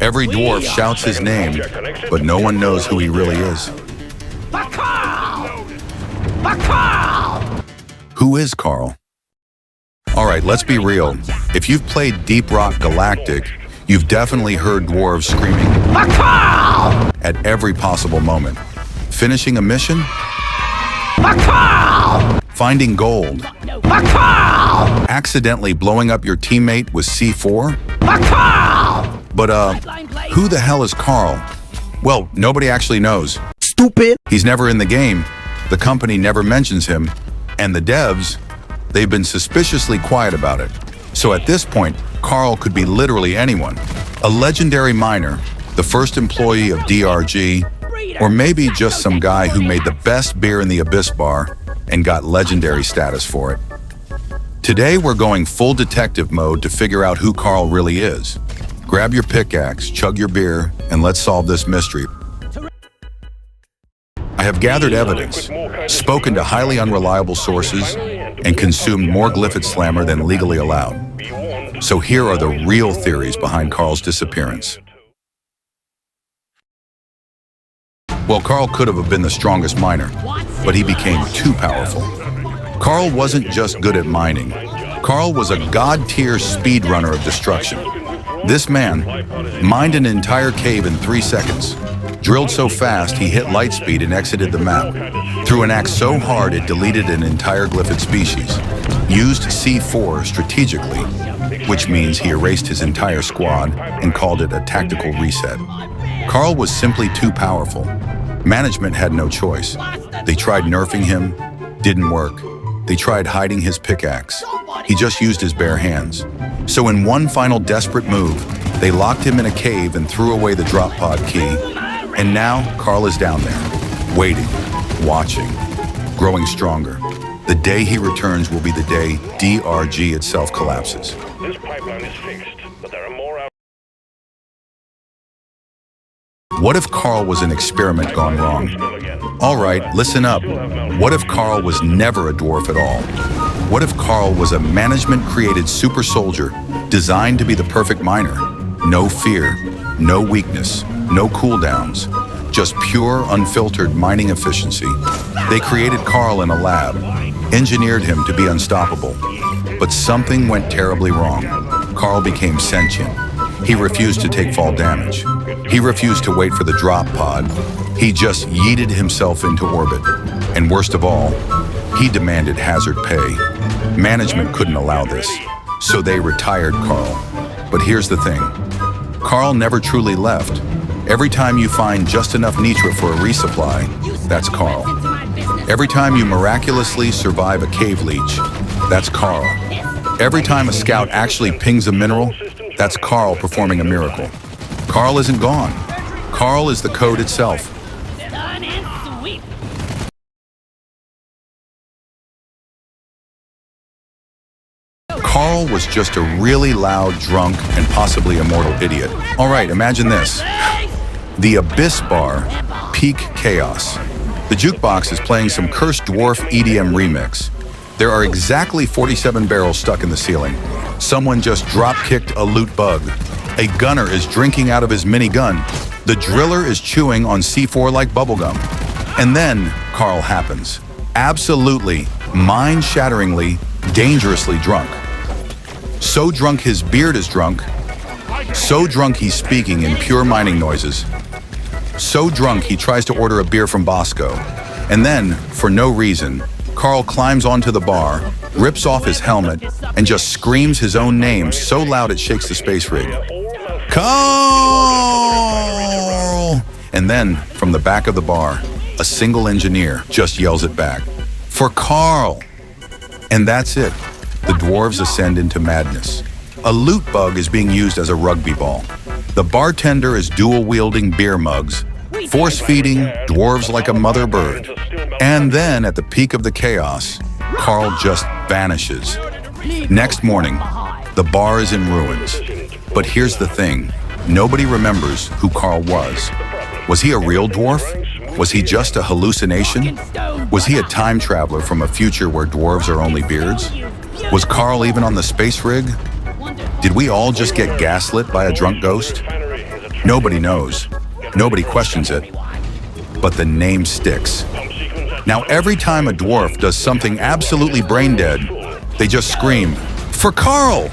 Every dwarf shouts his name, but no one knows who he really is. KARL! KARL! Who is Karl? All right, let's be real. If you've played Deep Rock Galactic, you've definitely heard dwarves screaming KARL! at every possible moment. Finishing a mission? KARL! Finding gold? KARL! Accidentally blowing up your teammate with C4? KARL! But who the hell is Karl? Well, nobody actually knows. Stupid! He's never in the game, the company never mentions him, and the devs, they've been suspiciously quiet about it. So at this point, Karl could be literally anyone. A legendary miner, the first employee of DRG, or maybe just some guy who made the best beer in the Abyss bar and got legendary status for it. Today we're going full detective mode to figure out who Karl really is. Grab your pickaxe, chug your beer, and let's solve this mystery. I have gathered evidence, spoken to highly unreliable sources, and consumed more Glyphid Slammer than legally allowed. So here are the real theories behind Karl's disappearance. Well, Karl could have been the strongest miner, but he became too powerful. Karl wasn't just good at mining. Karl was a god-tier speedrunner of destruction. This man mined an entire cave in 3 seconds, drilled so fast he hit light speed and exited the map, threw an axe so hard it deleted an entire Glyphid species, used C4 strategically, which means he erased his entire squad and called it a tactical reset. Karl was simply too powerful. Management had no choice. They tried nerfing him, didn't work. They tried hiding his pickaxe. He just used his bare hands. So in one final desperate move, they locked him in a cave and threw away the drop pod key. And now Karl is down there, waiting, watching, growing stronger. The day he returns will be the day DRG itself collapses. This pipeline is fixed, but there are more out. What if Karl was an experiment gone wrong? All right, listen up. What if Karl was never a dwarf at all? What if Karl was a management-created super soldier designed to be the perfect miner? No fear, no weakness, no cooldowns, just pure, unfiltered mining efficiency. They created Karl in a lab, engineered him to be unstoppable. But something went terribly wrong. Karl became sentient. He refused to take fall damage. He refused to wait for the drop pod. He just yeeted himself into orbit. And worst of all, he demanded hazard pay. Management couldn't allow this, so they retired Karl. But here's the thing. Karl never truly left. Every time you find just enough nitra for a resupply, that's Karl. Every time you miraculously survive a cave leech, that's Karl. Every time a scout actually pings a mineral, that's Karl performing a miracle. Karl isn't gone. Karl is the code itself. Done and sweet. Karl was just a really loud, drunk, and possibly immortal idiot. All right, imagine this. The Abyss Bar, peak chaos. The jukebox is playing some cursed dwarf EDM remix. There are exactly 47 barrels stuck in the ceiling. Someone just drop-kicked a loot bug. A gunner is drinking out of his minigun. The driller is chewing on C4 like bubblegum. And then Karl happens. Absolutely, mind-shatteringly, dangerously drunk. So drunk his beard is drunk. So drunk he's speaking in pure mining noises. So drunk he tries to order a beer from Bosco. And then, for no reason, Karl climbs onto the bar, rips off his helmet, and just screams his own name so loud it shakes the space rig. Karl! And then, from the back of the bar, a single engineer just yells it back. For Karl! And that's it. The dwarves ascend into madness. A loot bug is being used as a rugby ball. The bartender is dual-wielding beer mugs, force-feeding dwarves like a mother bird. And then, at the peak of the chaos, Karl just vanishes. Next morning, the bar is in ruins. But here's the thing. Nobody remembers who Karl was. Was he a real dwarf? Was he just a hallucination? Was he a time traveler from a future where dwarves are only beards? Was Karl even on the space rig? Did we all just get gaslit by a drunk ghost? Nobody knows. Nobody questions it. But the name sticks. Now, every time a dwarf does something absolutely brain dead, they just scream, "For KARL!"